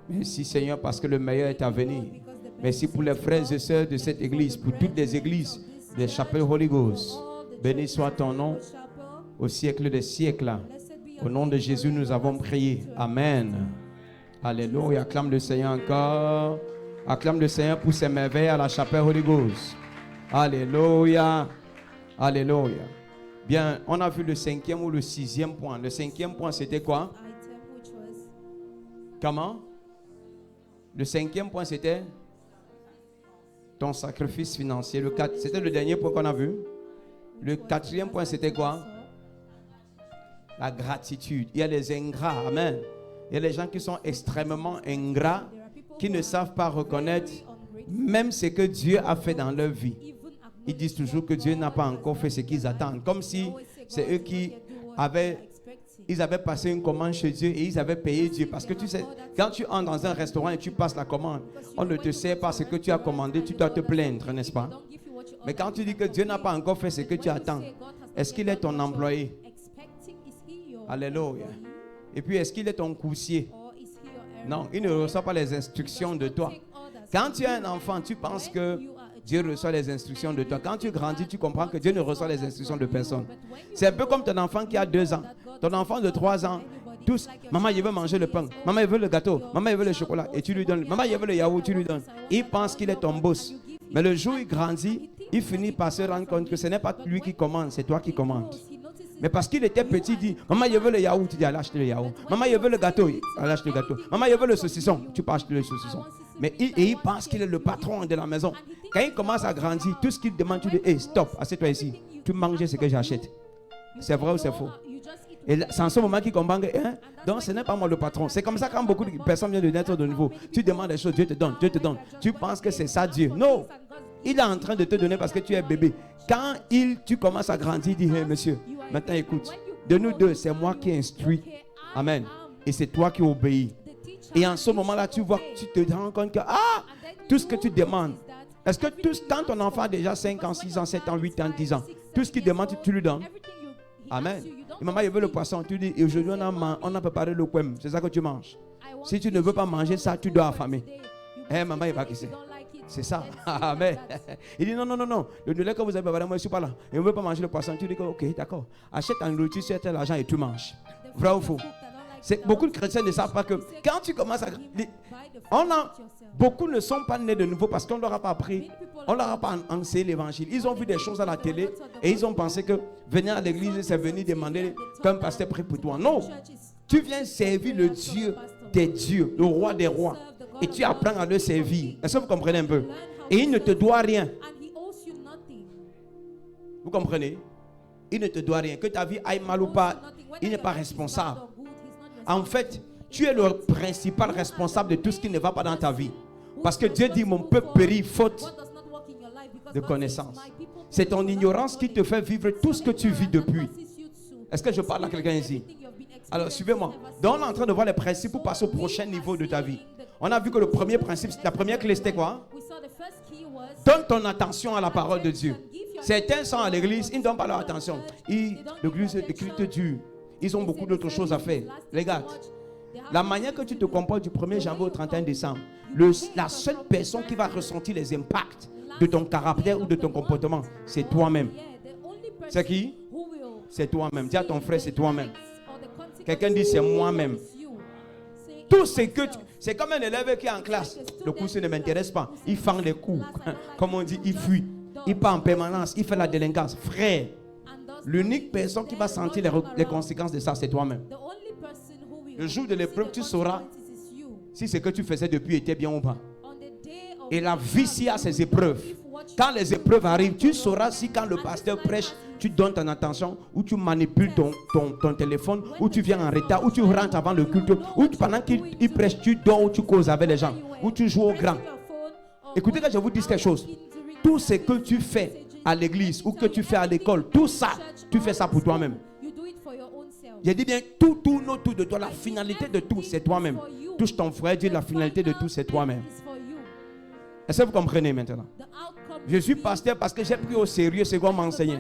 Merci Seigneur parce que le meilleur est à venir. Merci pour les frères et sœurs de cette église, pour toutes les églises des chapelles Holy Ghost. Béni soit ton nom au siècle des siècles. Au nom de Jésus, nous avons prié. Amen. Alléluia. Acclame le Seigneur encore. Acclame le Seigneur pour ses merveilles à la chapelle Holy Ghost. Alléluia. Alléluia. Bien, on a vu le 5e ou le 6e point. Le 5e point, c'était quoi? Comment? Le 5e point, c'était ton sacrifice financier. Le 4, c'était le dernier point qu'on a vu. Le 4e point, c'était quoi? La gratitude. Il y a les ingrats. Amen. Il y a les gens qui sont extrêmement ingrats, qui ne savent pas reconnaître même ce que Dieu a fait dans leur vie. Ils disent toujours que Dieu n'a pas encore fait ce qu'ils attendent. Comme si c'est eux qui avaient passé une commande chez Dieu et ils avaient payé Dieu. Parce que tu sais, quand tu entres dans un restaurant et tu passes la commande, on ne te sert pas ce que tu as commandé, tu dois te plaindre, n'est-ce pas? Mais quand tu dis que Dieu n'a pas encore fait ce que tu attends, est-ce qu'il est ton employé? Alléluia. Et puis, est-ce qu'il est ton coursier? Non, il ne reçoit pas les instructions de toi. Quand tu es un enfant, tu penses que Dieu reçoit les instructions de toi. Quand tu grandis, tu comprends que Dieu ne reçoit les instructions de personne. C'est un peu comme ton enfant qui a 2 ans. Ton enfant de 3 ans, tous, maman, il veut manger le pain. Maman, il veut le gâteau. Maman, il veut le chocolat. Et tu lui donnes. Maman, il veut le yaourt, tu lui donnes. Il pense qu'il est ton boss. Mais le jour où il grandit, il finit par se rendre compte que ce n'est pas lui qui commande, c'est toi qui commandes. Mais parce qu'il était petit, il dit, maman, il veut le yaourt, tu dis, allez acheter le yaourt. Maman, il veut le gâteau, allez acheter le gâteau. Maman, il veut le saucisson, tu peux acheter le saucisson. Mais il pense qu'il est le patron de la maison. Quand il commence à grandir, tout ce qu'il demande, tu dis, hey, stop, assieds-toi ici. Tu manges ce que j'achète. C'est vrai ou c'est faux? Et c'est en ce moment qu'il comprend que, hein, donc ce n'est pas moi le patron. C'est comme ça quand beaucoup de personnes viennent de naître de nouveau. Tu demandes des choses, Dieu te donne, Dieu te donne. Tu penses que c'est ça Dieu. Non. Il est en train de te donner parce que tu es bébé. Quand tu commences à grandir, il dit, hey monsieur, maintenant écoute, de nous deux, c'est moi qui instruis. Amen. Et c'est toi qui obéis. Et en ce moment-là, tu vois, tu te rends compte que, tout ce que tu demandes, est-ce que quand ton enfant a déjà 5 ans, 6 ans, 7 ans, 8 ans, 10 ans, tout ce qu'il demande, tu lui donnes? Amen. Et maman, il veut le poisson. Tu dis, et aujourd'hui, on a préparé le kwem. C'est ça que tu manges. Si tu ne veux pas manger ça, tu dois affamer. Maman, il va qui c'est? C'est ça. Amen. Il dit, non. Le lait que vous avez préparé, moi, je ne suis pas là. Et on ne veut pas manger le poisson. Tu dis, ok, d'accord. Achète ta nourriture, tu as l'argent et tu manges. Vrai ou faux? Beaucoup de chrétiens ne savent pas que quand tu commences à... Beaucoup ne sont pas nés de nouveau parce qu'on ne leur a pas appris, on ne leur a pas enseigné l'évangile. Ils ont vu des choses à la télé et ils ont pensé que venir à l'église, c'est venir demander qu'un pasteur prie pour toi. Non, tu viens servir le Dieu des dieux, le roi des rois. Et tu apprends à le servir. Est-ce que vous comprenez un peu? Et il ne te doit rien. Vous comprenez? Il ne te doit rien. Que ta vie aille mal ou pas, il n'est pas responsable. En fait, tu es le principal responsable de tout ce qui ne va pas dans ta vie. Parce que Dieu dit, mon peuple périt faute de connaissance. C'est ton ignorance qui te fait vivre tout ce que tu vis depuis. Est-ce que je parle à quelqu'un ici? Alors, suivez-moi. Donc, on est en train de voir les principes pour passer au prochain niveau de ta vie. On a vu que le premier principe, la première clé, c'était quoi? Donne ton attention à la parole de Dieu. Certains sont à l'église, ils ne donnent pas leur attention. L'église est écrite dure. Ils ont beaucoup d'autres choses à faire. Regarde. La manière que tu te comportes du 1er janvier au 31 décembre, la seule personne qui va ressentir les impacts de ton caractère ou de ton comportement, c'est toi-même. C'est qui? C'est toi-même. Dis à ton frère, c'est toi-même. Quelqu'un dit, c'est moi-même. Tout ce que tu... C'est comme un élève qui est en classe. Le cours ne m'intéresse pas. Il fend les cours. Comme on dit, il fuit. Il part en permanence. Il fait la délinquance. Frère, l'unique personne qui va sentir les conséquences de ça, c'est toi-même. Le jour de l'épreuve, tu sauras si ce que tu faisais depuis était bien ou pas. Et la vie, s'il y a ses épreuves, quand les épreuves arrivent, tu sauras si quand le pasteur prêche, tu donnes ton attention, ou tu manipules ton téléphone, ou tu viens en retard, ou tu rentres avant le culte, ou pendant qu'il prêche, tu dors ou tu causes avec les gens, ou tu joues au grand. Écoutez que je vous dise quelque chose. Tout ce que tu fais à l'église ou que tu fais à l'école, tout ça, tu fais ça pour toi-même. Je dis bien tout tourne autour de toi. La finalité de tout, c'est toi-même. Touche ton frère, dis la finalité de tout, c'est toi-même. Est-ce que vous comprenez maintenant? Je suis pasteur parce que j'ai pris au sérieux ce qu'on m'a enseigné.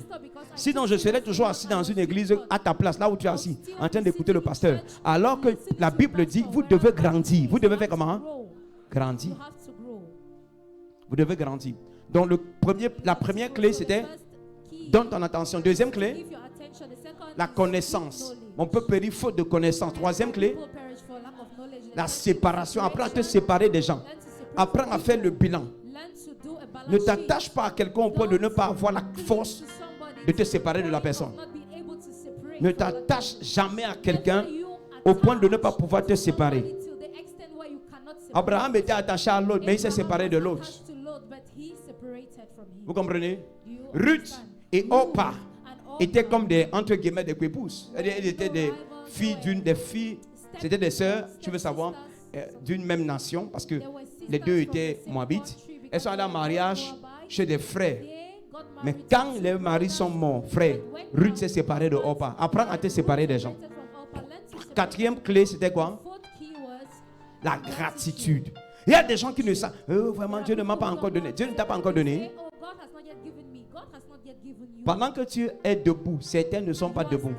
Sinon, je serais toujours assis dans une église à ta place, là où tu es assis, en train d'écouter le pasteur. Alors que la Bible dit, vous devez grandir. Vous devez faire comment? Grandir. Vous devez grandir. Donc, la première clé, c'était donne ton attention. Deuxième clé, la connaissance. On peut périr faute de connaissance. Troisième clé, la séparation. Apprends à te séparer des gens. Apprends à faire le bilan. Ne t'attache pas à quelqu'un au point de ne pas avoir la force de te séparer de la personne. Ne t'attache jamais à quelqu'un au point de ne pas pouvoir te séparer. Abraham était attaché à l'autre, mais il s'est séparé de l'autre. Vous comprenez? Ruth et Orpa étaient comme des, entre guillemets, des épouses. Elles étaient des filles c'était des sœurs, tu veux savoir, d'une même nation, parce que les deux étaient moabites. Elles sont allées en mariage chez des frères. Mais quand les maris sont morts, frère, Ruth s'est séparée de Orpa. Apprends à te séparer des gens. Quatrième clé, c'était quoi? La gratitude. Il y a des gens qui ne savent. Oh, vraiment, Dieu ne m'a pas encore donné. Dieu ne t'a pas encore donné. Pendant que tu es debout, certains ne sont pas debout.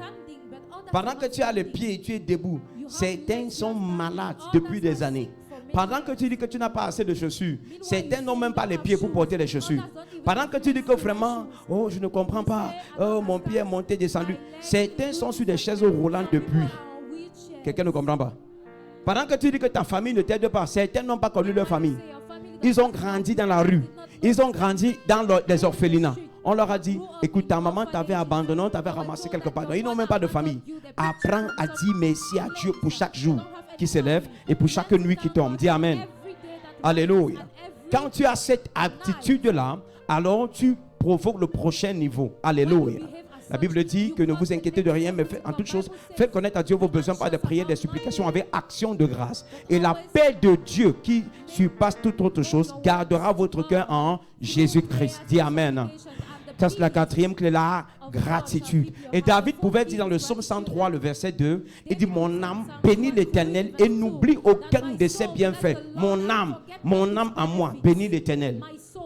Pendant que tu as les pieds et tu es debout, certains sont malades depuis des années. Pendant que tu dis que tu n'as pas assez de chaussures, certains n'ont même pas les pieds pour porter les chaussures. Pendant que tu dis que vraiment, oh, je ne comprends pas, oh, mon pied est monté, descendu. Certains sont sur des chaises roulantes depuis. Quelqu'un ne comprend pas. Pendant que tu dis que ta famille ne t'aide pas, certains n'ont pas connu leur famille. Ils ont grandi dans la rue. Ils ont grandi dans les orphelinats. On leur a dit, écoute, ta maman t'avait abandonné, on t'avait ramassé quelque part. Donc, ils n'ont même pas de famille. Apprends à dire merci à Dieu pour chaque jour qui s'élève et pour chaque nuit qui tombe. Dis Amen. Alléluia. Quand tu as cette attitude-là, alors tu provoques le prochain niveau. Alléluia. La Bible dit que ne vous inquiétez de rien, mais en toute chose, faites connaître à Dieu vos besoins par des prières, des supplications avec action de grâce. Et la paix de Dieu qui surpasse toute autre chose gardera votre cœur en Jésus-Christ. Dis Amen. Ça, c'est la quatrième clé, la gratitude. Et David pouvait dire dans le psaume 103, le verset 2, il dit, mon âme bénit l'Éternel et n'oublie aucun de ses bienfaits. Mon âme en moi, bénit l'Éternel.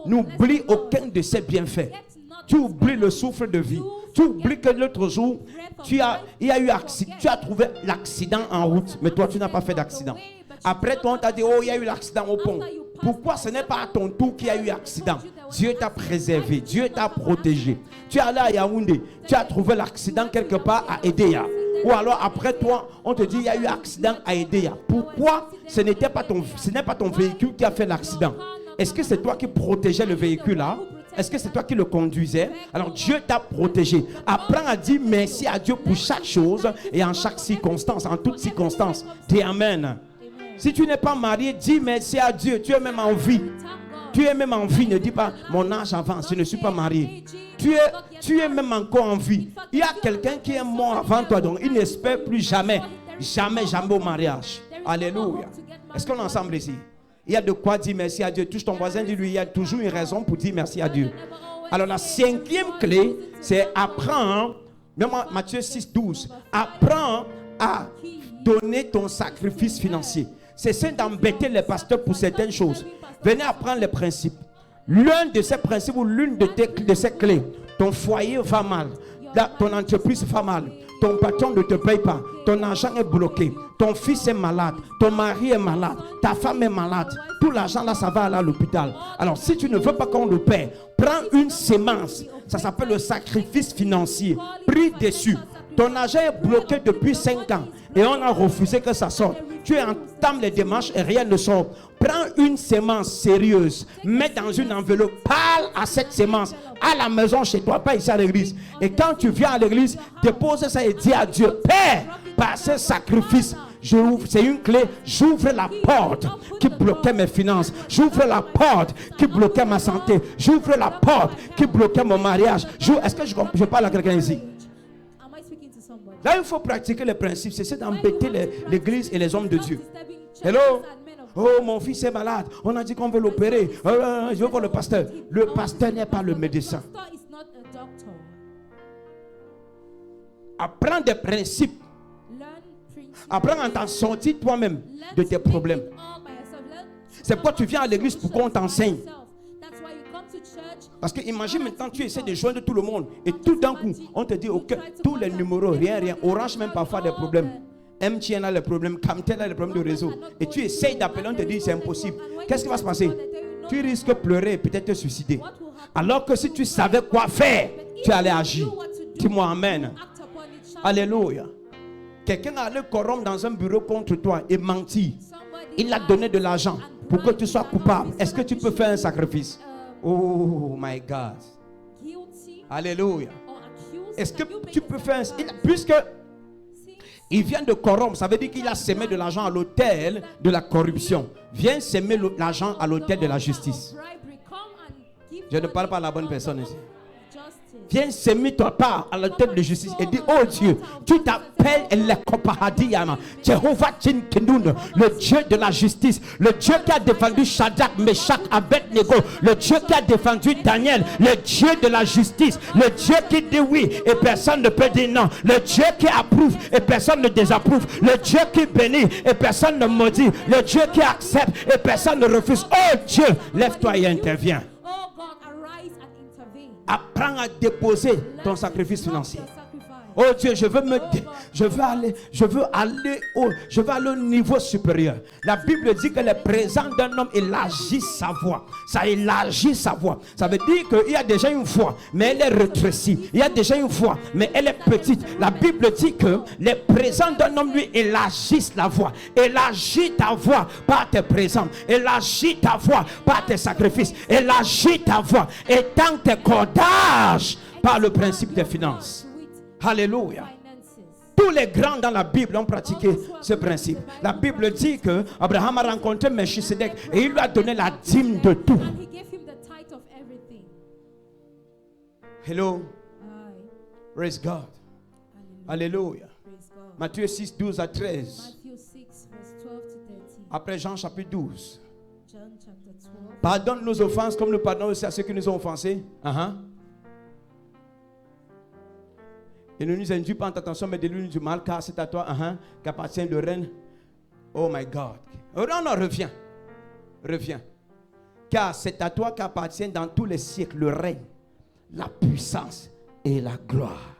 N'oublie aucun de ses bienfaits. Tu oublies le souffle de vie. Tu oublies que l'autre jour, il y a eu accident. Tu as trouvé l'accident en route, mais toi, tu n'as pas fait d'accident. Après toi, on t'a dit, oh, il y a eu l'accident au pont. Pourquoi ce n'est pas à ton tour qu'il y a eu accident? Dieu t'a préservé, Dieu t'a protégé. Tu es allé à Yaoundé, tu as trouvé l'accident quelque part à Edea. Ou alors après toi, on te dit il y a eu accident à Edea. Pourquoi ce n'est pas ton véhicule qui a fait l'accident? Est-ce que c'est toi qui protégeais le véhicule là? Est-ce que c'est toi qui le conduisais? Alors Dieu t'a protégé. Apprends à dire merci à Dieu pour chaque chose et en chaque circonstance, en toutes circonstances. Dis Amen. Si tu n'es pas marié, dis merci à Dieu. Tu es même en vie. Tu es même en vie. Ne dis pas mon âge avance, je ne suis pas marié. Tu es même encore en vie. Il y a quelqu'un qui est mort avant toi, donc il n'espère plus jamais au mariage. Alléluia. Est-ce qu'on est ensemble ici? Il y a de quoi dire merci à Dieu. Touche ton voisin, dis-lui, il y a toujours une raison pour dire merci à Dieu. Alors la cinquième clé, c'est apprends, même Matthieu 6, 12, apprends à donner ton sacrifice financier. C'est ça d'embêter les pasteurs pour certaines choses. Venez apprendre les principes. L'un de ces principes ou l'une de ces clés, ton foyer va mal, ton entreprise va mal, ton patron ne te paye pas, ton argent est bloqué, ton fils est malade, ton mari est malade, ta femme est malade, tout l'argent là ça va aller à l'hôpital. Alors si tu ne veux pas qu'on le paie, prends une sémence, ça s'appelle le sacrifice financier, prie dessus. Ton argent est bloqué depuis 5 ans et on a refusé que ça sorte. Tu entames les démarches et rien ne sort. Prends une sémence sérieuse, mets dans une enveloppe, parle à cette sémence à la maison chez toi, pas ici à l'église. Et quand tu viens à l'église, dépose ça et dis à Dieu, Père, par ce sacrifice, c'est une clé, j'ouvre la porte qui bloquait mes finances, j'ouvre la porte qui bloquait ma santé, j'ouvre la porte qui bloquait mon mariage. Est-ce que je parle à quelqu'un ici? Là, il faut pratiquer les principes. C'est d'embêter l'église et les hommes de Dieu. Hello? Oh, mon fils est malade. On a dit qu'on veut l'opérer. Je veux voir le pasteur. Le pasteur n'est pas le médecin. Apprends des principes. Apprends à t'en sortir toi-même de tes problèmes. C'est pourquoi tu viens à l'église pour qu'on t'enseigne. Parce que imagine maintenant, tu essaies de joindre tout le monde et tout d'un coup, on te dit, ok, tous les numéros, rien. Orange même parfois des problèmes. MTN a les problèmes, Camtel a les problèmes de réseau. Et tu essayes d'appeler, on te dit, c'est impossible. Qu'est-ce qui va se passer? Tu risques de pleurer et peut-être te suicider. Alors que si tu savais quoi faire, tu allais agir. Dis-moi amen. Alléluia. Quelqu'un allait corrompre dans un bureau contre toi et mentir. Il a donné de l'argent pour que tu sois coupable. Est-ce que tu peux faire un sacrifice? Oh my God. Alléluia. Est-ce que tu peux faire un... Puisque il vient de corrompre, ça veut dire qu'il a semé de l'argent à l'autel de la corruption. Viens semer l'argent à l'autel de la justice. Je ne parle pas à la bonne personne ici. Viens semer ta part à la tête de justice et dis, oh Dieu, tu t'appelles Jehovah Tchinkenoun, le Dieu de la justice, le Dieu qui a défendu Shadrach, Meshach, Abednego, le Dieu qui a défendu Daniel, le Dieu de la justice, le Dieu qui dit oui et personne ne peut dire non, le Dieu qui approuve et personne ne désapprouve, le Dieu qui bénit et personne ne maudit, le Dieu qui accepte et personne ne refuse. Oh Dieu, lève-toi et interviens. Apprends à déposer ton sacrifice financier. Oh Dieu, je veux aller au niveau supérieur. La Bible dit que le présent d'un homme élargit sa voix. Ça élargit sa voix. Ça veut dire qu'il y a déjà une voix, mais elle est rétrécie. Il y a déjà une voix, mais elle est petite. La Bible dit que le présent d'un homme lui élargissent la voix. Élargis ta voix par tes présents. Élargis ta voix par tes sacrifices. Élargis ta voix. Étends tes cordages par le principe des finances. Alléluia. Tous les grands dans la Bible ont pratiqué ce principe. La Bible dit que Abraham a rencontré Melchisedec et il lui a donné la dîme de tout. Hello. Praise God. Alléluia. Matthieu 6, 12 à 13. Après Jean chapitre 12. Pardonne nos offenses comme nous pardonnons aussi à ceux qui nous ont offensés. Et ne nous induis pas en tentation, mais délivre-nous du mal, car c'est à toi qu'appartient le règne. Oh my God. Non, reviens. Car c'est à toi qu'appartient dans tous les siècles le règne, la puissance et la gloire.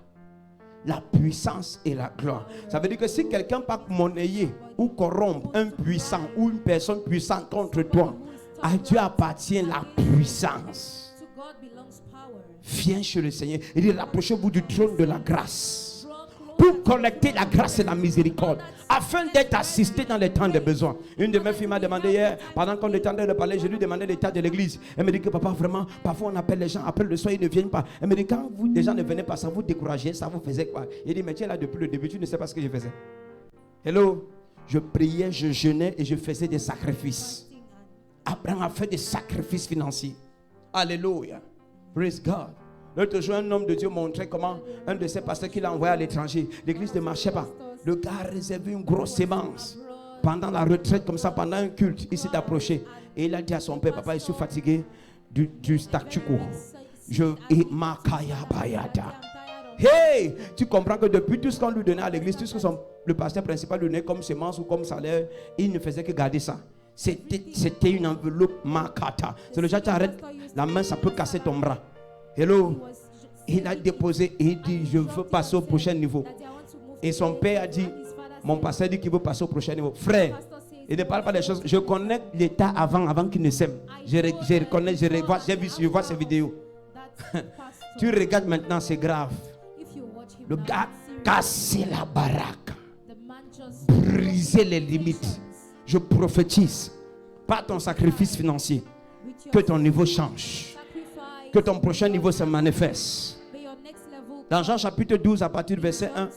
La puissance et la gloire. Ça veut dire que si quelqu'un peut monnayer ou corrompre un puissant ou une personne puissante contre toi, à Dieu appartient la puissance. Viens chez le Seigneur et dit, rapprochez-vous du trône de la grâce pour collecter la grâce et la miséricorde afin d'être assisté dans les temps de besoin. Une de mes filles m'a demandé hier, pendant qu'on était en train de parler, je lui demandais l'état de l'église. Elle me dit que papa, vraiment, parfois on appelle les gens, après le soir ils ne viennent pas. Elle me dit, quand vous, les gens ne venaient pas, ça vous décourageait, ça vous faisait quoi? Il dit, mais tu es là depuis le début, tu ne sais pas ce que je faisais. Hello, je priais, je jeûnais et je faisais des sacrifices. Apprends à faire des sacrifices financiers. Alléluia. Praise God. L'autre jour, un homme de Dieu montrait comment un de ses pasteurs qu'il a envoyé à l'étranger, l'église ne marchait pas. Le gars a réservé une grosse sémence. Pendant la retraite, comme ça, pendant un culte, il s'est approché. Et il a dit à son père, papa, je suis fatigué du statu quo. Hey, tu comprends que depuis tout ce qu'on lui donnait à l'église, tout ce que le pasteur principal lui donnait comme sémence ou comme salaire, il ne faisait que garder ça. C'était une enveloppe makata. C'est le genre, tu arrêtes la main, ça peut casser ton bras. Hello. Il a déposé et il dit, je veux passer au prochain niveau. Et son père a dit, mon pasteur dit qu'il veut passer au prochain niveau. Frère, il ne parle pas des choses. Je connais l'état avant qu'il ne s'aime. Je reconnais, je vois ses vidéos. Tu regardes maintenant, c'est grave. Le gars casser la baraque, briser les limites. Je prophétise par ton sacrifice financier que ton niveau change, que ton prochain niveau se manifeste. Dans Jean chapitre 12 à partir du verset 1,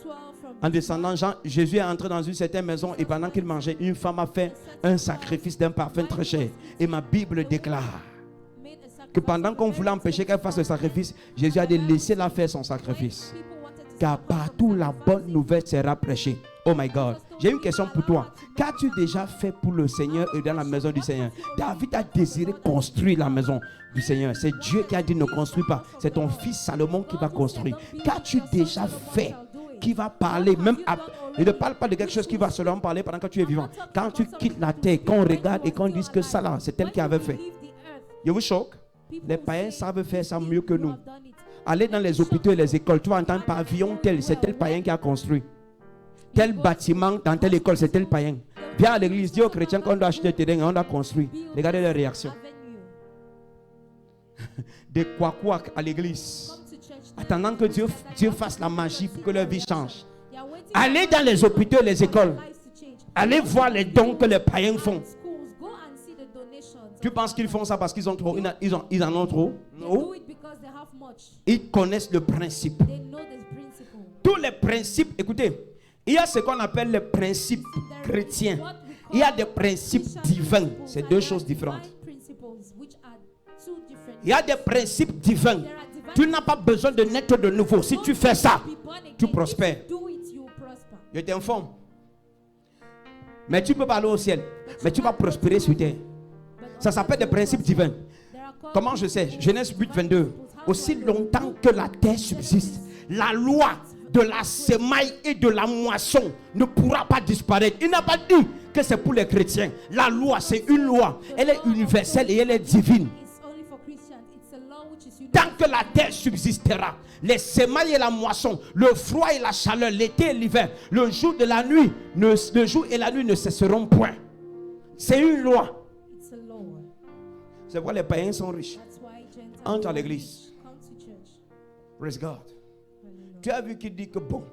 en descendant, Jésus est entré dans une certaine maison et pendant qu'il mangeait, une femme a fait un sacrifice d'un parfum très cher. Et ma Bible déclare que pendant qu'on voulait empêcher qu'elle fasse le sacrifice, Jésus a dit, laissez-la faire son sacrifice. Car partout la bonne nouvelle sera prêchée. Oh my God. J'ai une question pour toi. Qu'as-tu déjà fait pour le Seigneur et dans la maison du Seigneur? David a désiré construire la maison du Seigneur. C'est Dieu qui a dit ne construis pas. C'est ton fils Salomon qui va construire. Qu'as-tu déjà fait qui va parler même à... Il ne parle pas de quelque chose qui va seulement parler pendant que tu es vivant. Quand tu quittes la terre, quand on regarde et qu'on dit que ça là, c'est elle qui avait fait. You vous choque? Les païens savent faire ça mieux que nous. Allez dans les hôpitaux et les écoles, tu vas entendre pavillon tel, c'est tel païen qui a construit. Tel bâtiment dans telle école, c'est tel païen. Viens à l'église, dis aux chrétiens qu'on doit acheter des terrains et on doit construire. Regardez leurs réactions. Des couacs à l'église, attendant que Dieu fasse la magie pour que leur vie change. Allez dans les hôpitaux et les écoles. Allez voir les dons que les païens font. Tu penses qu'ils font ça parce qu'ils ont trop? Ils en ont trop? Non. Ils connaissent le principe. Tous les principes, écoutez, il y a ce qu'on appelle les principes chrétiens. Il y a des principes divins. C'est deux choses différentes. Il y a des principes divins. Tu n'as pas besoin de naître de nouveau. Si tu fais ça, tu prospères. Je t'informe. Mais tu peux pas aller au ciel. Mais tu vas prospérer sur terre. Ça s'appelle des principes divins. Comment je sais? Genèse 8, 22. Aussi longtemps que la terre subsiste, la loi de la semaille et de la moisson ne pourra pas disparaître. Il n'a pas dit que c'est pour les chrétiens. La loi, c'est une loi. Elle est universelle et elle est divine. Tant que la terre subsistera, les semailles et la moisson, le froid et la chaleur, l'été et l'hiver, le jour et la nuit ne cesseront point. C'est une loi. C'est pourquoi les païens sont riches. Entre à l'église. Praise God. Tu as vu qu'il dit que bon,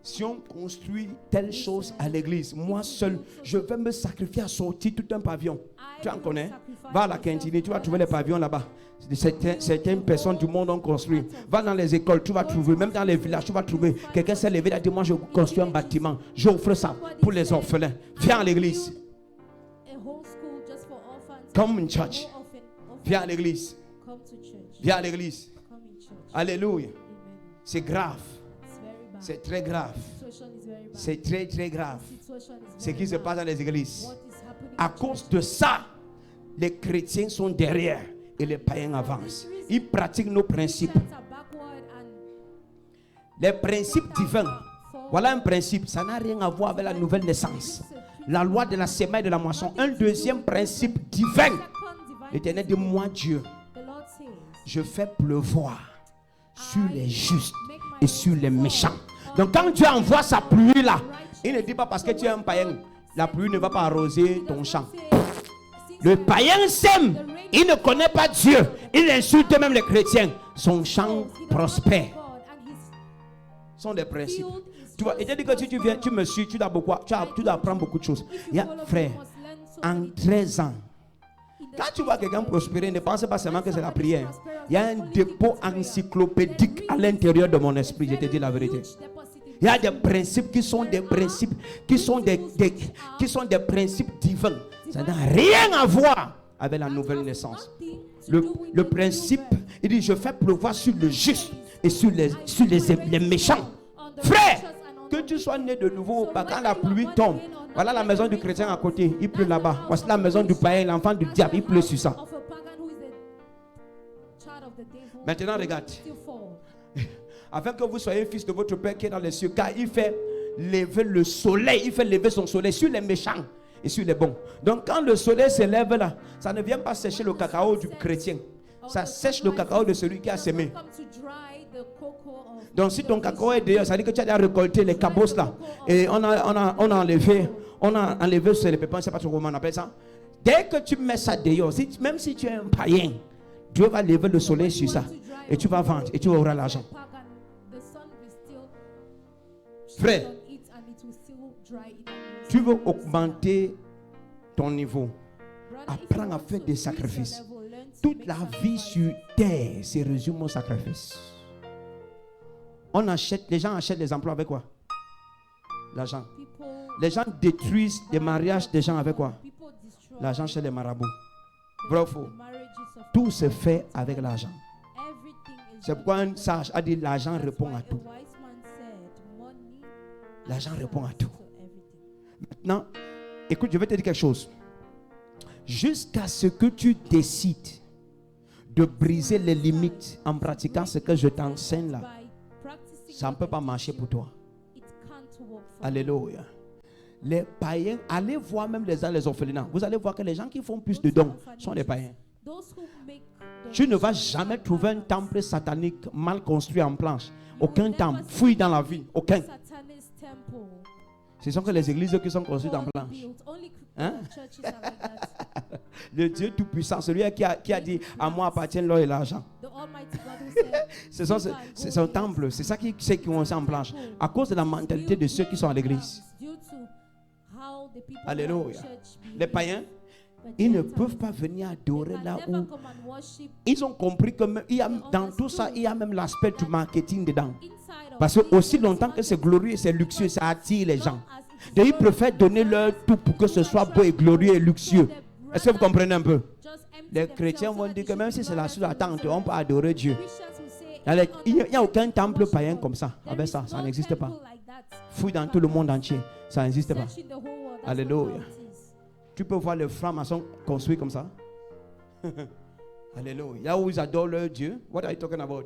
si on construit telle chose à l'église, moi seul, je vais me sacrifier à sortir tout un pavillon. Tu en connais? Va à la cantine, tu vas trouver les pavillons là-bas. Certaines personnes du monde ont construit. Va dans les écoles, tu vas trouver. Même dans les villages, tu vas trouver. Quelqu'un s'est levé et a dit, moi je construis un bâtiment. J'offre ça pour les orphelins. Viens à l'église. Come in church. Viens à l'église. Viens à l'église. Alléluia. C'est grave. C'est très grave. C'est très très grave. Ce qui se passe dans les églises. À cause de ça, les chrétiens sont derrière et les païens avancent. Ils pratiquent nos principes. Les principes divins. Voilà un principe. Ça n'a rien à voir avec la nouvelle naissance. La loi de la semaille et de la moisson. Un deuxième principe divin. L'Éternel dit, moi Dieu, je fais pleuvoir sur les justes et sur les méchants. Donc quand Dieu envoie sa pluie là, il ne dit pas parce que tu es un païen, la pluie ne va pas arroser ton champ. Le païen sème, il ne connaît pas Dieu, il insulte même les chrétiens. Son champ prospère. Ce sont des principes. Tu vois, et dit que si tu viens, tu me suis, tu dois apprendre beaucoup de choses. Il y a, frère, en 13 ans, quand tu vois quelqu'un prospérer, ne pense pas seulement que c'est la prière. Il y a un dépôt encyclopédique à l'intérieur de mon esprit, je te dis la vérité. Il y a des principes qui sont des principes qui sont des principes divins. Ça n'a rien à voir avec la nouvelle naissance. Le principe, il dit, je fais pleuvoir sur le juste et sur les méchants. Frère, que tu sois né de nouveau ou pas, quand la pluie tombe, voilà la maison du chrétien à côté, il pleut là-bas. Voici la maison du païen, l'enfant du diable, il pleut sur ça. Maintenant, regarde. Afin que vous soyez fils de votre Père qui est dans les cieux, car il fait lever le soleil, il fait lever son soleil sur les méchants et sur les bons. Donc quand le soleil se lève là, ça ne vient pas sécher le cacao du chrétien. Ça sèche le cacao de celui qui a semé. Donc si ton cacao est dehors, ça veut dire que tu as déjà récolté les cabosses là. Et on a enlevé sur les pépins, je ne sais pas trop comment on appelle ça. Dès que tu mets ça dehors, même si tu es un païen, Dieu va lever le soleil sur ça. Et tu vas vendre et tu auras l'argent. Frère, tu veux augmenter ton niveau. Apprends à faire des sacrifices. Toute la vie sur terre se résume au sacrifice. Les gens achètent des emplois avec quoi? L'argent. Les gens détruisent des mariages des gens avec quoi? L'argent chez les marabouts. Vrai ou faux? Tout se fait avec l'argent. C'est pourquoi un sage a dit l'argent répond à tout. L'argent répond à tout. Maintenant, écoute, je vais te dire quelque chose. Jusqu'à ce que tu décides de briser les limites en pratiquant ce que je t'enseigne là, ça ne peut pas marcher pour toi. Alléluia. Les païens, allez voir même les orphelinats. Vous allez voir que les gens qui font plus de dons sont des païens. Tu ne vas jamais trouver un temple satanique mal construit en planche. Aucun temple. Fouille dans la vie. Aucun. Ce sont que les églises qui sont construites en planche. Hein? Le Dieu Tout-Puissant, celui qui a dit à moi appartient l'or et l'argent. C'est son temple. C'est ça qui est construit en planche. À cause de la mentalité de ceux qui sont à l'église. Alléluia. Les païens, ils ne peuvent pas venir adorer là où ils ont compris que dans tout ça, il y a même l'aspect du marketing dedans. Parce que aussi longtemps que c'est glorieux et c'est luxueux, ça attire les gens. Et ils préfèrent donner leur tout pour que ce soit beau et glorieux et luxueux. Est-ce que vous comprenez un peu? Les chrétiens vont dire que même si c'est la seule attente, on peut adorer Dieu. Il n'y a aucun temple païen comme ça. Avec ça, ça n'existe pas. Fouille dans tout le monde entier, ça n'existe pas. Alléluia. Tu peux voir les francs-maçons construits comme ça. Alléluia. Là où ils adorent leur Dieu. What are you talking about?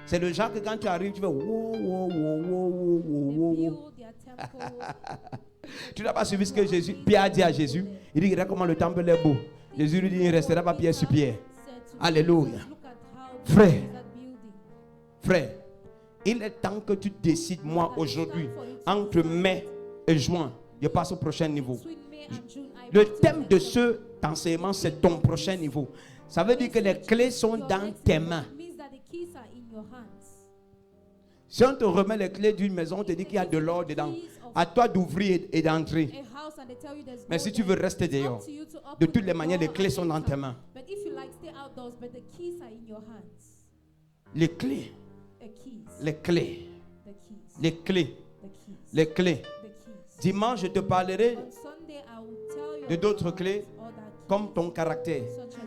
C'est le genre que quand tu arrives, tu fais wow, wow, wow, wow, wow, wow. Tu n'as pas suivi ce que Pierre a dit à Jésus. Il dit, regarde comment le temple est beau. Jésus lui dit, il ne restera pas pierre sur pierre. Alléluia. Frère, il est temps que tu décides, moi, aujourd'hui, entre mai et juin, je passe au prochain niveau. Le thème de ce enseignement, c'est ton prochain niveau. Ça veut dire que les clés sont dans tes mains. Si on te remet les clés d'une maison, on te dit qu'il y a de l'or dedans. À toi d'ouvrir et d'entrer. Mais si tu veux rester dehors, de toutes les manières, les clés sont dans tes mains. Les clés. Les clés. Les clés. Les clés. Dimanche, je te parlerai de d'autres clés comme ton caractère.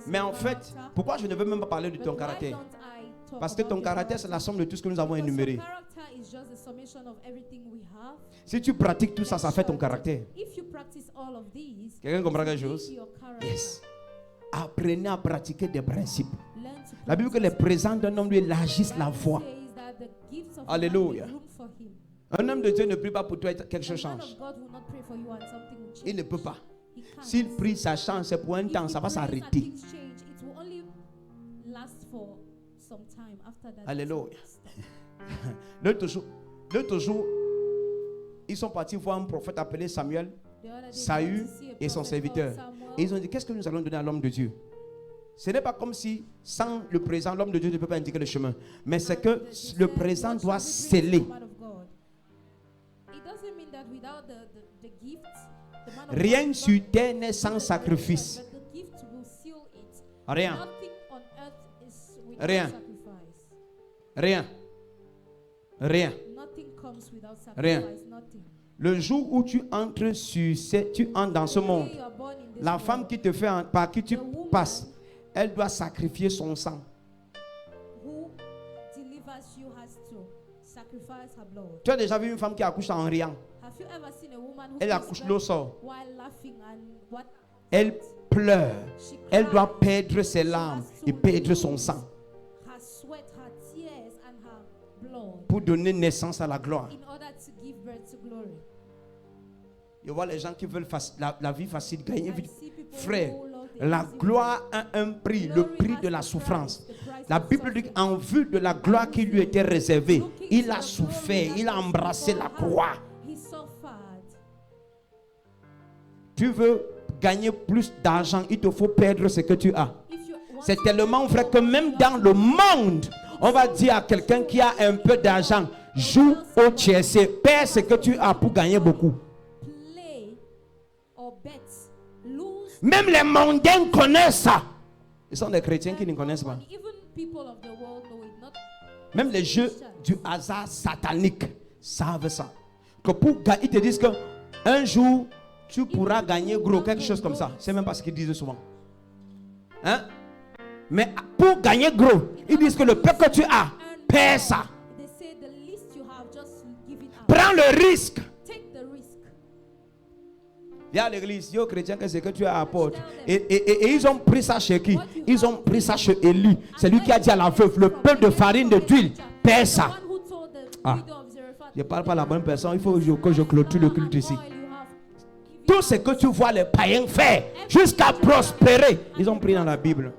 Mais en fait, pourquoi je ne veux même pas parler de ton caractère? Parce que ton caractère, c'est la somme de tout ce que nous avons énuméré. Si tu pratiques tout ça, ça fait ton caractère. Quelqu'un comprend quelque chose? Yes. Apprenez à pratiquer des principes. La Bible dit que les présents d'un homme lui élargissent la voix. Alléluia. Un homme de Dieu ne prie pas pour toi et quelque chose change. Il ne peut pas. S'il prie, ça change, c'est pour un temps, ça va s'arrêter. Alléluia. L'autre jour, ils sont partis voir un prophète appelé Samuel, Saül et son serviteur. Et ils ont dit, qu'est-ce que nous allons donner à l'homme de Dieu? Ce n'est pas comme si sans le présent, l'homme de Dieu ne peut pas indiquer le chemin. Mais c'est que le présent doit sceller. Rien sur terre n'est sans sacrifice. Rien. Rien. Rien. Rien. Rien. Le jour où tu entres dans ce monde, la femme qui te fait, par qui tu passes, elle doit sacrifier son sang. Tu as déjà vu une femme qui accouche en riant? Elle accouche, l'eau sort. Elle pleure. Elle doit perdre ses larmes et perdre son sang pour donner naissance à la gloire. Je vois les gens qui veulent la vie facile, gagner vite. Frère, la gloire a un prix, le prix de la souffrance. La Bible dit qu'en vue de la gloire qui lui était réservée, il a souffert, il a embrassé la croix. Tu veux gagner plus d'argent, il te faut perdre ce que tu as. C'est tellement vrai que même dans le monde, on va dire à quelqu'un qui a un peu d'argent, joue au tiercé, perds ce que tu as pour gagner beaucoup. Même les mondains connaissent ça. Ils sont des chrétiens qui ne connaissent pas. Même les jeux du hasard satanique savent ça. Que ils te disent que un jour tu pourras gagner gros, quelque chose comme ça. C'est même pas ce qu'ils disent souvent. Hein? Mais pour gagner gros, ils disent que le peu que tu as, paie ça. Prends le risque. Viens à l'église, dis aux chrétiens que c'est que tu as apporté. Et ils ont pris ça chez qui? Ils ont pris ça chez Élie. C'est lui qui a dit à la veuve, le peu de farine d'huile, paie ça. Ah, je ne parle pas à la bonne personne, il faut que je clôture le culte ici. Tout ce que tu vois les païens faire jusqu'à prospérer, ils ont pris dans la Bible.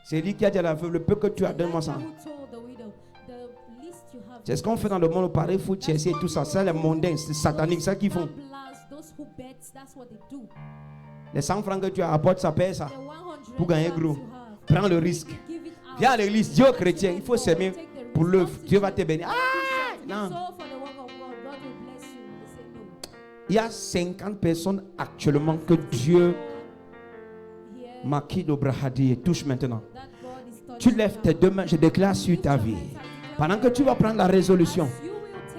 C'est lui qui a dit à la veuve, le peu que tu as, donne-moi ça. C'est ce qu'on fait dans le monde, pareil, foot, Chelsea et tout ça. Ça, les mondains, c'est satanique, ça qu'ils font. Les 100 francs que tu as, apporte ça, paye ça. Pour gagner gros. Prends le risque. Viens à l'église, dis aux chrétiens, il faut s'aimer pour l'œuvre. Dieu va te bénir. Ah, non. Il y a 50 personnes actuellement que Dieu Maki Dobrahadi touche maintenant. Tu lèves tes deux mains, je déclare sur ta vie. Pendant que tu vas prendre la résolution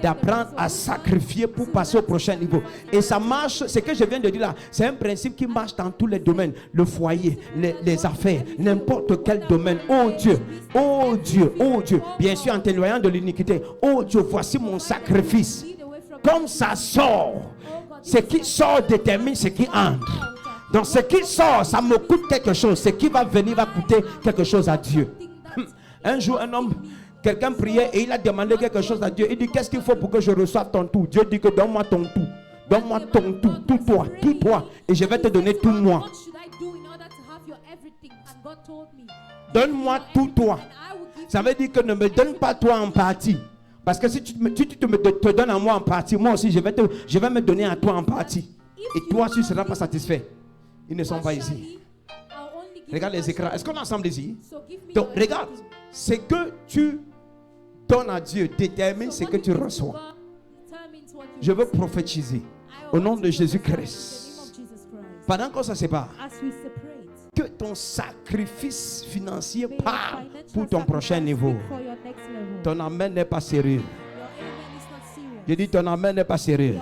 d'apprendre à sacrifier pour passer au prochain niveau. Et ça marche, ce que je viens de dire là, c'est un principe qui marche dans tous les domaines. Le foyer, les affaires, n'importe quel domaine. Oh Dieu, oh Dieu, oh Dieu. Bien sûr en t'éloignant de l'iniquité. Oh Dieu, voici mon sacrifice. Comme ça sort, ce qui sort détermine ce qui entre. Donc ce qui sort, ça me coûte quelque chose. Ce qui va venir va coûter quelque chose à Dieu. Un jour, un homme, quelqu'un priait et il a demandé quelque chose à Dieu. Il dit, qu'est-ce qu'il faut pour que je reçoive ton tout? Dieu dit que donne-moi ton tout. Donne-moi ton tout, tout toi. Et je vais te donner tout moi. Donne-moi tout toi. Ça veut dire que ne me donne pas toi en partie. Parce que si tu te donnes à moi en partie, moi aussi je vais me donner à toi en partie. Et toi, tu ne seras pas satisfait. Ils ne sont pas ici. Regarde les écrans. Est-ce qu'on est ensemble ici? Donc, regarde. Ce que tu donnes à Dieu détermine ce que tu reçois. Je veux prophétiser au nom de Jésus-Christ. Pendant qu'on se sépare, que ton sacrifice financier part pour ton prochain niveau. Ton amen n'est pas sérieux. Je dis ton amen n'est pas sérieux.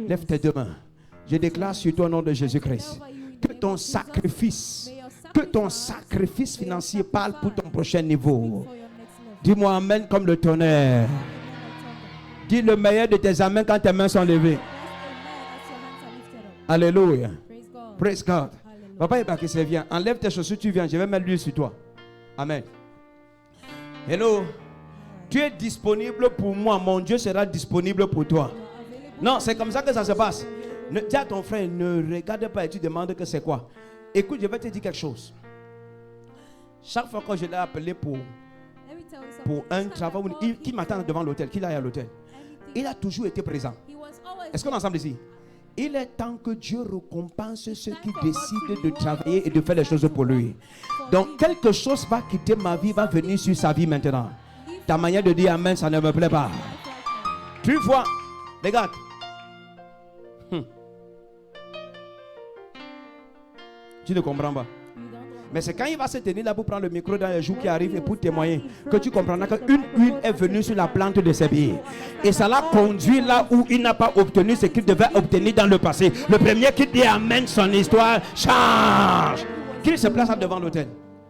Lève tes deux mains. Je déclare sur toi au nom de Jésus-Christ que ton sacrifice financier parle pour ton prochain niveau. Dis-moi amen comme le tonnerre. Dis le meilleur de tes amens quand tes mains sont levées. Alléluia. Praise God. Papa est parti, c'est bien. Enlève tes chaussures, tu viens. Je vais mettre l'huile sur toi. Amen. Hello. Tu es disponible pour moi. Mon Dieu sera disponible pour toi. Non, c'est comme ça que ça se passe. Dis à ton frère, ne regarde pas et tu demandes que c'est quoi. Écoute, je vais te dire quelque chose. Chaque fois que je l'ai appelé pour un travail, qui m'attend devant l'hôtel, qu'il aille à l'hôtel, il a toujours été présent. Est-ce qu'on est ensemble ici? Il est temps que Dieu récompense ceux qui décident de travailler et de faire les choses pour lui. Donc quelque chose va quitter ma vie, va venir sur sa vie maintenant. Ta manière de dire amen, ça ne me plaît pas. Tu vois, regarde. Tu ne comprends pas. Mais c'est quand il va se tenir là pour prendre le micro dans les jours qui arrivent et pour témoigner que tu comprendras qu'une huile est venue sur la plante de ses pieds. Et ça l'a conduit là où il n'a pas obtenu ce qu'il devait obtenir dans le passé. Le premier qui dit amen, son histoire change. Qu'il se place devant l'autel.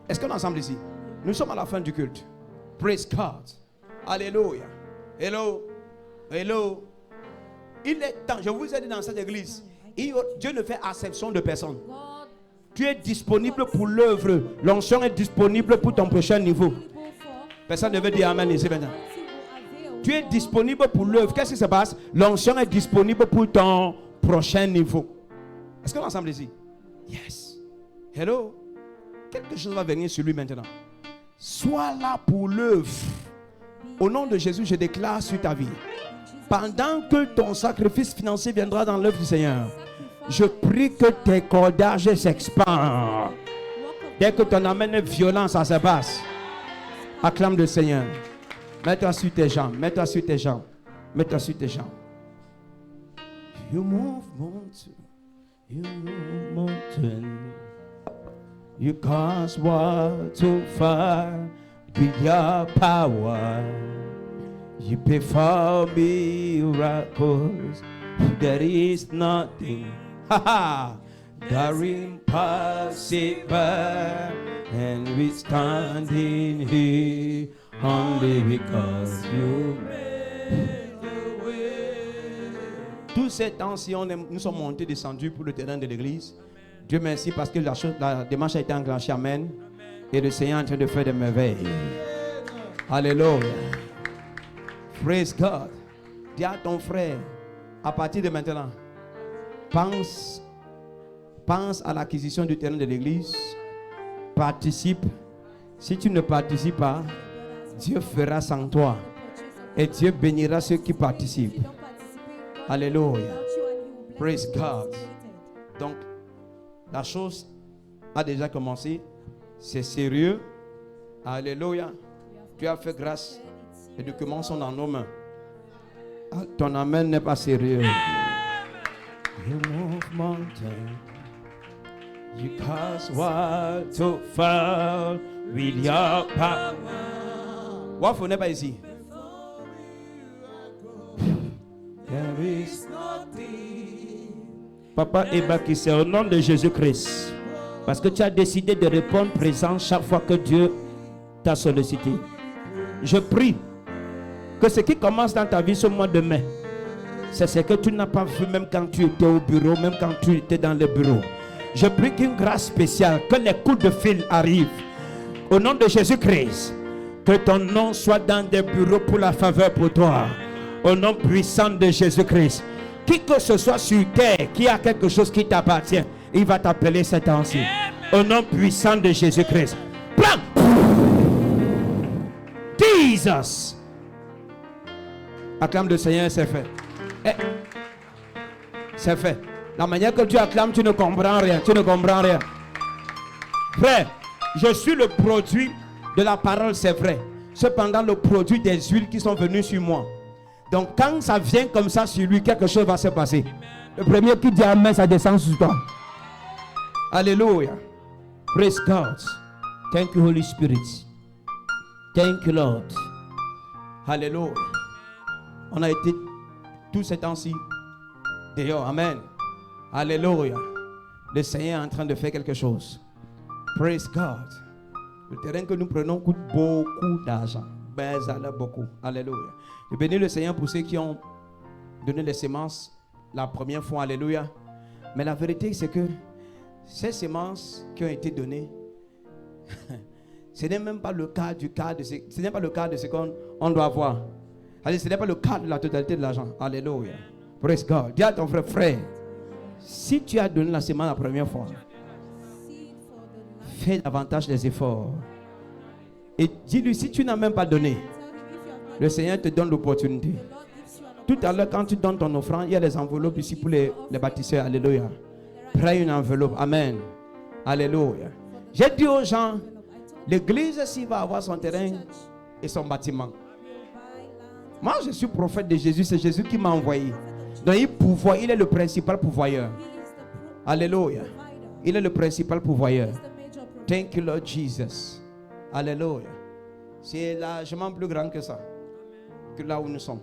Est-ce qu'on est ensemble ici? Nous sommes à la fin du culte. Praise God. Alléluia. Hello. Hello. Il est temps, je vous ai dit dans cette église, Dieu ne fait acception de personne. Tu es disponible pour l'œuvre. L'onction est disponible pour ton prochain niveau. Personne ne veut dire amen ici maintenant. Tu es disponible pour l'œuvre. Qu'est-ce qui se passe? L'onction est disponible pour ton prochain niveau. Est-ce qu'on est ensemble ici? Yes. Hello. Quelque chose va venir sur lui maintenant. Sois là pour l'œuvre. Au nom de Jésus, je déclare sur ta vie. Pendant que ton sacrifice financier viendra dans l'œuvre du Seigneur, je prie que tes cordages s'expandent. Dès que ton amen est violent, ça se passe. Acclame le Seigneur. Mets-toi sur tes jambes. Mets-toi sur tes jambes. Mets-toi sur tes jambes. You move mountain. You move mountain. You cause water to fire with your power. You perform miracles. There is nothing that impossible, and we standing here only because you made the way. Tous ces temps-ci, nous sommes montés, descendus pour le terrain de l'église. Dieu merci parce que la démarche a été enclenchée. Amen. Et le Seigneur est en train de faire des merveilles. Alléluia. Praise God. Dis à ton frère, à partir de maintenant, pense à l'acquisition du terrain de l'église. participe. Si tu ne participes pas, Dieu fera sans toi. Et Dieu bénira ceux qui participent. Alléluia. Praise God. Donc, la chose a déjà commencé. C'est sérieux. Alléluia. Tu as fait grâce. Les documents sont dans nos mains. Ton amen n'est pas sérieux. You move mountains. You cause war to fall with your power. Waf, on n'est pas ici. There is nothing. Papa Eba, c'est au nom de Jésus-Christ. Parce que tu as décidé de répondre présent chaque fois que Dieu t'a sollicité. Je prie que ce qui commence dans ta vie ce mois de mai, c'est ce que tu n'as pas vu même quand tu étais au bureau, même quand tu étais dans le bureau. Je prie qu'une grâce spéciale, que les coups de fil arrivent. Au nom de Jésus-Christ, que ton nom soit dans des bureaux pour la faveur pour toi. Au nom puissant de Jésus-Christ. Qui que ce soit sur terre, qui a quelque chose qui t'appartient, il va t'appeler cet temps-ci. Au nom puissant de Jésus-Christ. Plan. Jesus. Acclame le Seigneur, c'est fait. C'est fait. La manière que tu acclames, tu ne comprends rien. Tu ne comprends rien. Frère, je suis le produit de la parole, c'est vrai. Cependant, le produit des huiles qui sont venues sur moi. Donc, quand ça vient comme ça sur lui, quelque chose va se passer. Le premier qui dit amen, ça descend sur toi. Alléluia. Praise God. Thank you, Holy Spirit. Thank you, Lord. Alléluia. On a été tout ce temps-ci dehors. Amen. Alléluia. Le Seigneur est en train de faire quelque chose. Praise God. Le terrain que nous prenons coûte beaucoup d'argent. Beaucoup. Alléluia. Je bénis le Seigneur pour ceux qui ont donné les semences la première fois. Alléluia. Mais la vérité, c'est que ces semences qui ont été données, ce n'est même pas le cas ce n'est pas le cas de ce qu'on doit avoir. Allez, ce n'est pas le cas de la totalité de l'argent. Alléluia. Praise God. Dis à ton frère, si tu as donné la semence la première fois, fais davantage des efforts. Et dis-lui, si tu n'as même pas donné, le Seigneur te donne l'opportunité. Tout à l'heure, quand tu donnes ton offrande, il y a des enveloppes ici pour les bâtisseurs. Alléluia. Prends une enveloppe. Amen. Alléluia. J'ai dit aux gens, l'église, s'il va avoir son terrain et son bâtiment. Moi, je suis prophète de Jésus. C'est Jésus qui m'a envoyé. Donc, il est le principal pourvoyeur. Alléluia. Il est le principal pourvoyeur. Thank you, Lord Jesus. Alléluia. C'est largement plus grand que ça. Que là où nous sommes.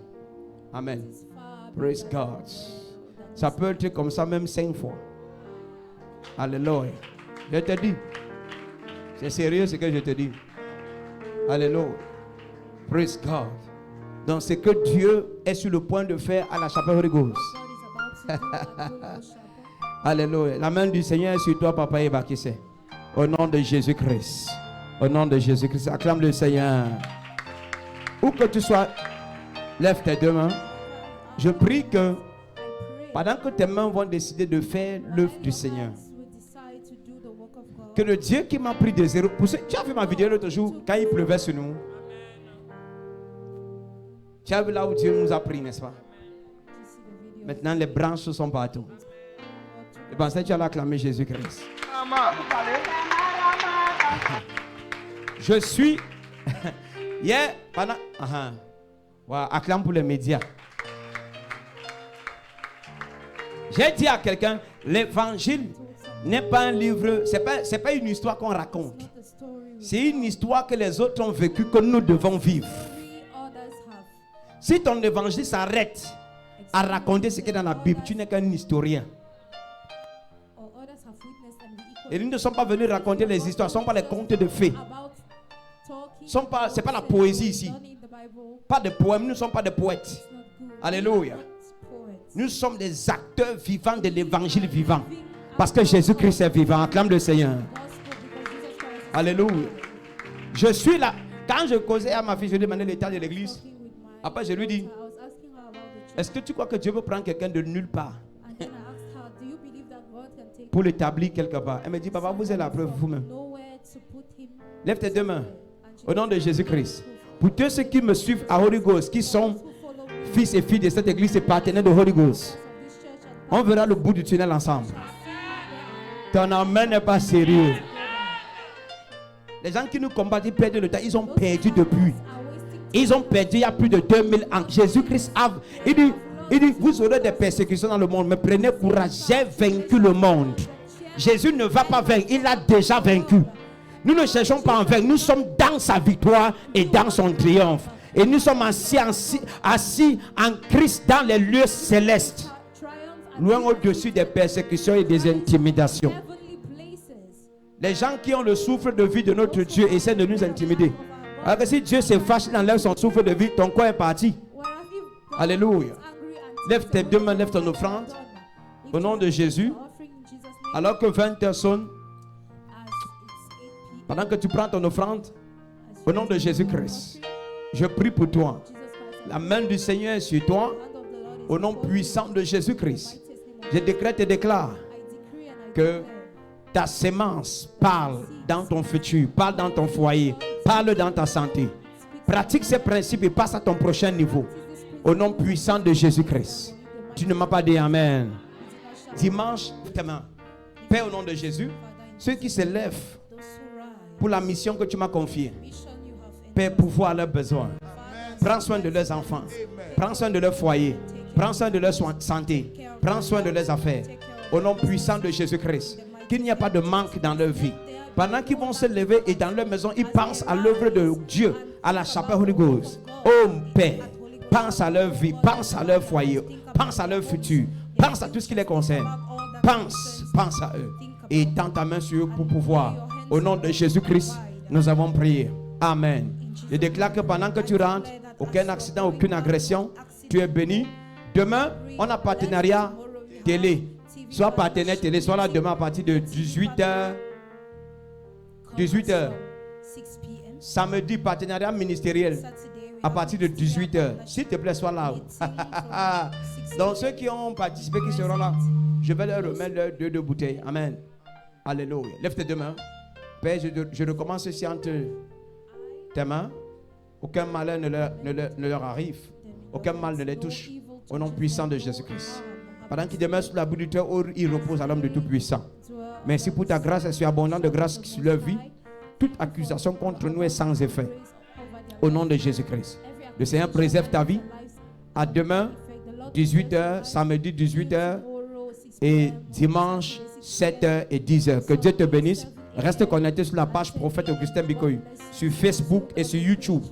Amen. Praise God. Ça peut être comme ça même 5 fois. Alléluia. Je te dis. C'est sérieux ce que je te dis. Alléluia. Praise God. Donc ce que Dieu est sur le point de faire à la chapelle Holy Ghost. Alléluia. La main du Seigneur est sur toi, papa Ebakissé. Au nom de Jésus-Christ. Au nom de Jésus-Christ. Acclame le Seigneur. Où que tu sois, lève tes deux mains. Je prie que pendant que tes mains vont décider de faire l'œuvre du Seigneur, que le Dieu qui m'a pris de zéro. Tu as vu ma vidéo l'autre jour quand il pleuvait sur nous. Tu as vu là où Dieu nous a pris, n'est-ce pas? Maintenant les branches sont partout. Et pensais que tu allais acclamer Jésus-Christ. Je suis. Hier, pendant. Voilà, acclame pour les médias. J'ai dit à quelqu'un, l'évangile n'est pas un livre, c'est pas une histoire qu'on raconte. C'est une histoire que les autres ont vécue, que nous devons vivre. Si ton évangile s'arrête à raconter ce qui est dans la Bible, tu n'es qu'un historien. Et nous ne sommes pas venus raconter les histoires, ce ne sont pas les contes de fées. Ce n'est pas la poésie ici. Pas de poèmes, nous ne sommes pas des poètes. Alléluia. Nous sommes des acteurs vivants de l'évangile vivant. Parce que Jésus-Christ est vivant. Acclame le Seigneur. Alléluia. Je suis là. Quand je causais à ma fille, je lui demandais l'état de l'église. Après, je lui dis, est-ce que tu crois que Dieu veut prendre quelqu'un de nulle part pour l'établir quelque part? Elle me dit, papa, vous êtes la preuve vous-même. Lève tes deux mains. Au nom de Jésus-Christ. Pour tous ceux qui me suivent à Holy Ghost, qui sont fils et filles de cette église et partenaires de Holy Ghost, on verra le bout du tunnel ensemble. Ton amen n'est pas sérieux. Les gens qui nous combattent, ils perdent le temps. Ils ont perdu depuis. Ils ont perdu il y a plus de 2000 ans. Jésus-Christ a... Il dit, vous aurez des persécutions dans le monde, mais prenez courage. J'ai vaincu le monde. Jésus ne va pas vaincre. Il a déjà vaincu. Nous ne cherchons pas à vaincre. Nous sommes dans sa victoire et dans son triomphe. Et nous sommes assis en Christ dans les lieux célestes. Loin au-dessus des persécutions et des intimidations. Les gens qui ont le souffle de vie de notre Dieu essaient de nous intimider. Alors que si Dieu se fâche, il enlève son souffle de vie, ton corps est parti. Alléluia. Lève tes deux mains, lève ton offrande. Au nom de Jésus. Alors que 20 sonne, pendant que tu prends ton offrande, au nom de Jésus-Christ, je prie pour toi. La main du Seigneur est sur toi. Au nom puissant de Jésus-Christ, je décrète et déclare que ta sémence parle dans ton futur, parle dans ton foyer, parle dans ta santé. Pratique ces principes et passe à ton prochain niveau. Au nom puissant de Jésus-Christ. Tu ne m'as pas dit Amen. Dimanche, tes mains. Père, au nom de Jésus, ceux qui se lèvent pour la mission que tu m'as confiée, Père, pourvoir leurs besoins. Prends soin de leurs enfants. Prends soin de leur foyer. Prends soin de leur santé. Prends soin de leurs affaires. Au nom puissant de Jésus-Christ. Qu'il n'y ait pas de manque dans leur vie. Pendant qu'ils vont se lever et dans leur maison, ils pensent à l'œuvre de Dieu, à la chapelle Holy Ghost. Oh Père, pense à leur vie, pense à leur foyer, pense à leur futur, pense à tout ce qui les concerne. Pense à eux. Et tends ta main sur eux pour pouvoir. Au nom de Jésus-Christ, nous avons prié. Amen. Je déclare que pendant que tu rentres, aucun accident, aucune agression, tu es béni. Demain, on a partenariat télé. Soit partenaire télé, soit là demain à partir de 18h. 18h. Samedi, partenariat ministériel à partir de 18h. S'il te plaît, sois là. Donc ceux qui ont participé, qui seront là, je vais leur remettre leurs deux bouteilles. Amen. Alléluia. Lève tes deux mains. Père, je recommence ici entre tes mains. Aucun malheur ne leur arrive. Aucun mal ne les touche. Au nom puissant de Jésus-Christ. Pendant qu'ils demeurent sous la boue du terre, il repose à l'homme de Tout-Puissant. Merci pour ta grâce et surabondante de grâce sur leur vie. Toute accusation contre nous est sans effet. Au nom de Jésus-Christ. Le Seigneur préserve ta vie. À demain, 18h, samedi 18h et dimanche 7h et 10h. Que Dieu te bénisse. Reste connecté sur la page Prophète Augustin Bikoyi sur Facebook et sur YouTube.